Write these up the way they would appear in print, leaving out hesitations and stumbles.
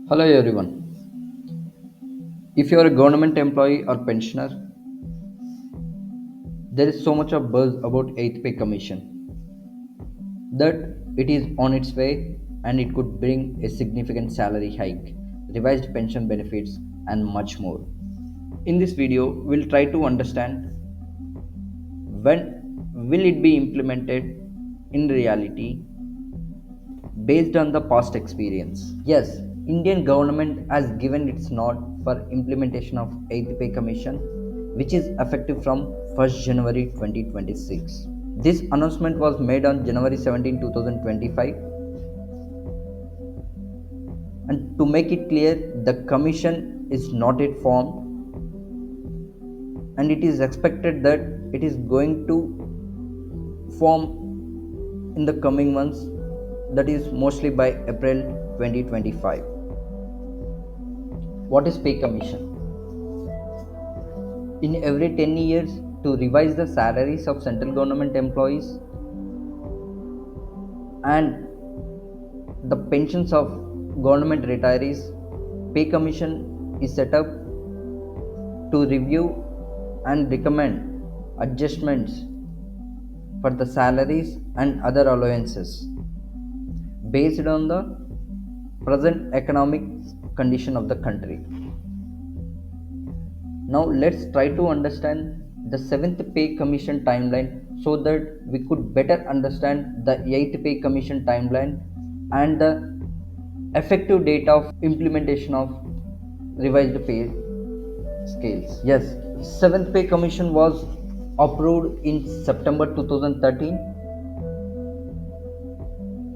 Hello everyone. If you are a government employee or pensioner, there is so much of buzz about 8th pay commission that it is on its way and it could bring a significant salary hike, revised pension benefits and much more. In this video, we'll try to understand when will it be implemented in reality based on the past experience. Yes, Indian government has given its nod for implementation of 8th pay commission which is effective from 1st January 2026. This announcement was made on January 17, 2025, and to make it clear the commission is not yet formed and it is expected that it is going to form in the coming months, that is mostly by April 2025. What is pay commission? In every 10 years, to revise the salaries of central government employees and the pensions of government retirees, pay commission is set up to review and recommend adjustments for the salaries and other allowances based on the present economic condition of the country. Now let's try to understand the 7th pay commission timeline so that we could better understand the 8th pay commission timeline and the effective date of implementation of revised pay scales. Yes, 7th pay commission was approved in September 2013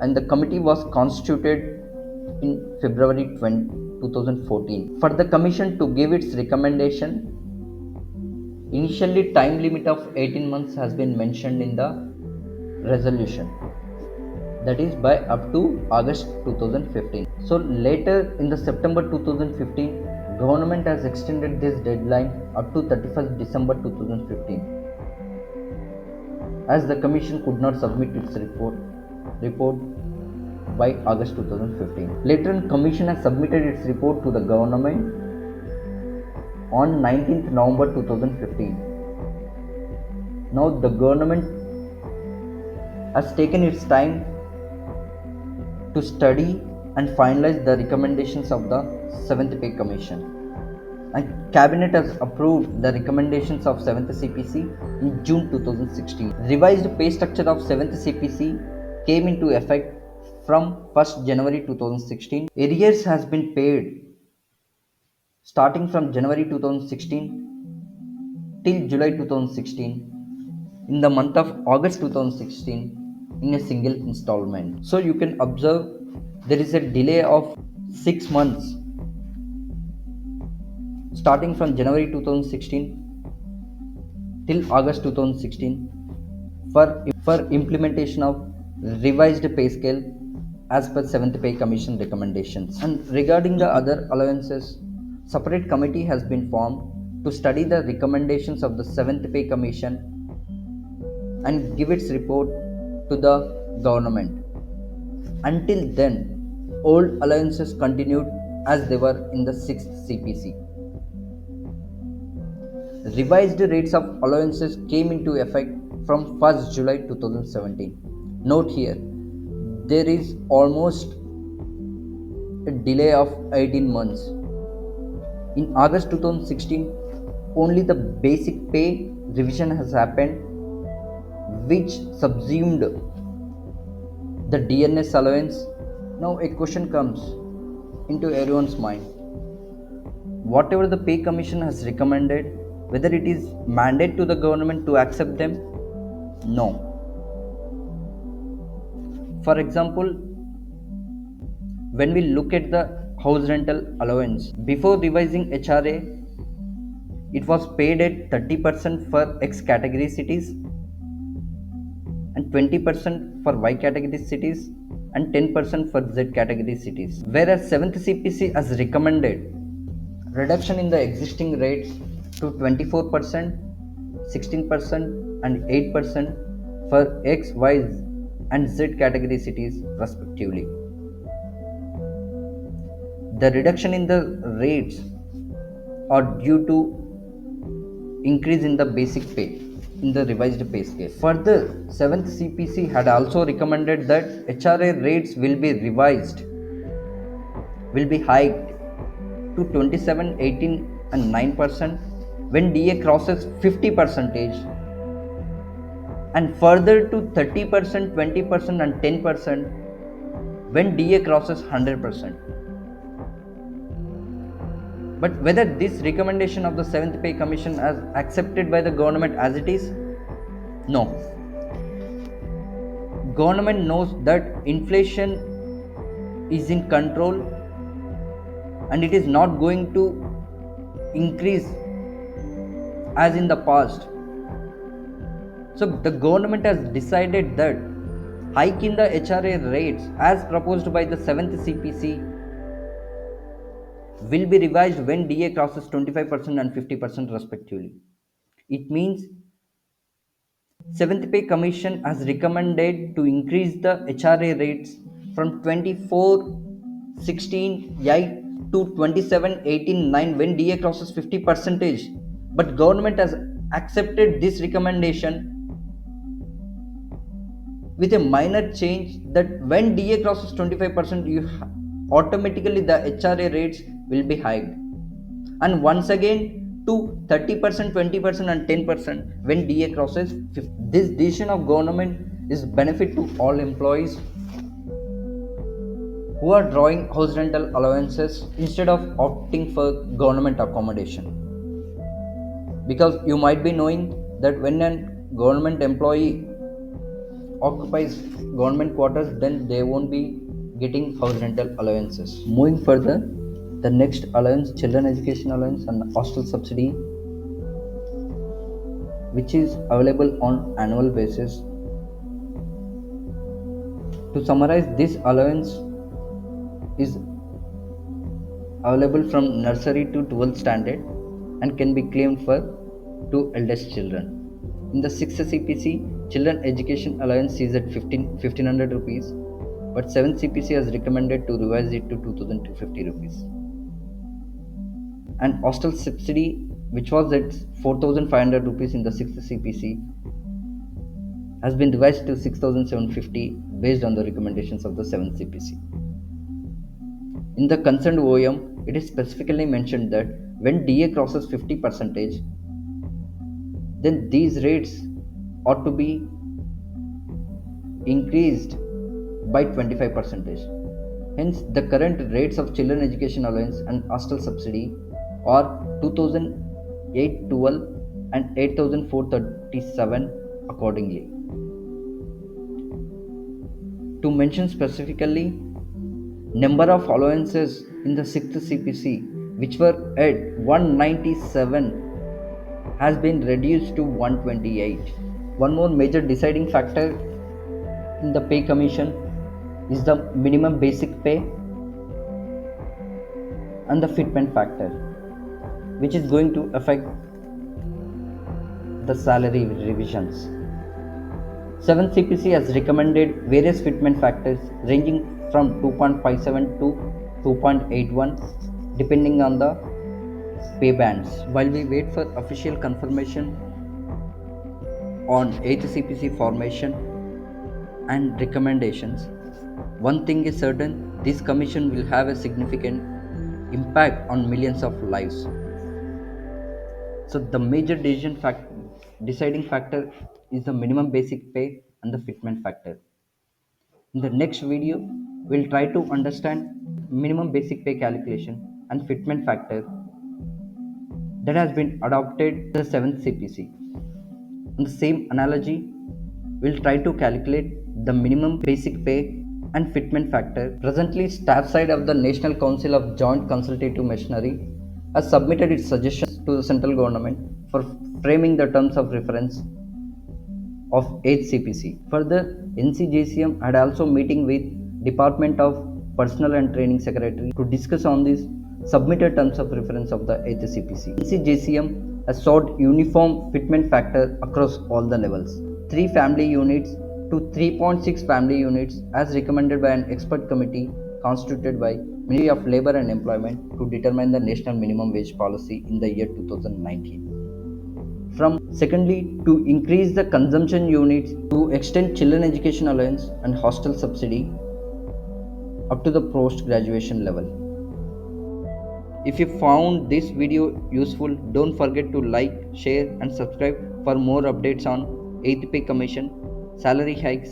and the committee was constituted in February 2014. For the commission to give its recommendation, initially time limit of 18 months has been mentioned in the resolution, that is by up to August 2015. So later in the September 2015, government has extended this deadline up to 31st December 2015 as the commission could not submit its report by August 2015. Later on, commission has submitted its report to the government on 19th November 2015. Now the government has taken its time to study and finalize the recommendations of the 7th pay commission, and cabinet has approved the recommendations of 7th CPC in June 2016. Revised pay structure of 7th CPC came into effect from 1st January 2016. Arrears has been paid starting from January 2016 till July 2016 in the month of August 2016 in a single installment. So you can observe there is a delay of 6 months starting from January 2016 till August 2016 for implementation of revised pay scale as per 7th pay commission recommendations. And regarding the other allowances, separate committee has been formed to study the recommendations of the 7th pay commission and give its report to the government. Until then, old allowances continued as they were in the 6th CPC. Revised rates of allowances came into effect from 1st July 2017. Note here, there is almost a delay of 18 months. In August 2016, only the basic pay revision has happened, which subsumed the DNS allowance. Now a question comes into everyone's mind. Whatever the pay commission has recommended, whether it is mandate to the government to accept them? No. For example, when we look at the house rental allowance, before revising HRA, it was paid at 30% for X category cities and 20% for Y category cities and 10% for Z category cities. Whereas 7th CPC has recommended reduction in the existing rates to 24%, 16% and 8% for X, Y and Z category cities respectively. The reduction in the rates are due to increase in the basic pay in the revised pay scale. Further, 7th CPC had also recommended that HRA rates will be revised, will be hiked to 27, 18 and 9% when DA crosses 50% and further to 30%, 20% and 10% when DA crosses 100%. But whether this recommendation of the 7th Pay Commission is accepted by the government as it is? No. Government knows that inflation is in control and it is not going to increase as in the past. So the government has decided that hike in the HRA rates as proposed by the 7th CPC will be revised when DA crosses 25% and 50% respectively. It means 7th Pay Commission has recommended to increase the HRA rates from 24/16/8 to 27/18/9 when DA crosses 50%. But government has accepted this recommendation with a minor change that when DA crosses 25%, automatically the HRA rates will be hiked, and once again to 30%, 20% and 10% when DA crosses 50. This decision of government is benefit to all employees who are drawing house rental allowances instead of opting for government accommodation. Because you might be knowing that when a government employee occupies government quarters, then they won't be getting house rental allowances. Moving further, the next allowance, children education allowance and hostel subsidy, which is available on annual basis. To summarize, this allowance is available from nursery to 12th standard and can be claimed for 2 eldest children. In the 6th CPC, children education allowance is at 1500 rupees, but 7th CPC has recommended to revise it to 2250 rupees. And hostel subsidy, which was at 4500 rupees in the 6th CPC, has been revised to 6750 based on the recommendations of the 7th CPC. In the concerned OEM, it is specifically mentioned that when DA crosses 50%, then these rates ought to be increased by 25%. Hence, the current rates of children education allowance and hostel subsidy are 2812 and 8437 accordingly. To mention specifically, number of allowances in the 6th CPC, which were at 197, has been reduced to 128. One more major deciding factor in the pay commission is the minimum basic pay and the fitment factor, which is going to affect the salary revisions. 7th CPC has recommended various fitment factors ranging from 2.57 to 2.81 depending on the pay bands. While we wait for official confirmation on 8th CPC formation and recommendations, one thing is certain: this commission will have a significant impact on millions of lives. So the major deciding factor is the minimum basic pay and the fitment factor. In the next video, we'll try to understand minimum basic pay calculation and fitment factor that has been adopted in the 7th CPC. In the same analogy, we'll try to calculate the minimum basic pay and fitment factor. Presently, staff side of the National Council of Joint Consultative Machinery has submitted its suggestions to the central government for framing the terms of reference of 8th CPC. Further, NC-JCM had also meeting with Department of Personnel and Training Secretary to discuss on this submitted terms of reference of the 8th CPC. NC-JCM has sought uniform fitment factor across all the levels, 3 family units to 3.6 family units as recommended by an expert committee constituted by Ministry of Labor and Employment to determine the national minimum wage policy in the year 2019. Secondly, to increase the consumption units, to extend children education allowance and hostel subsidy up to the post graduation level. If you found this video useful, don't forget to like, share and subscribe for more updates on 8th pay commission, salary hikes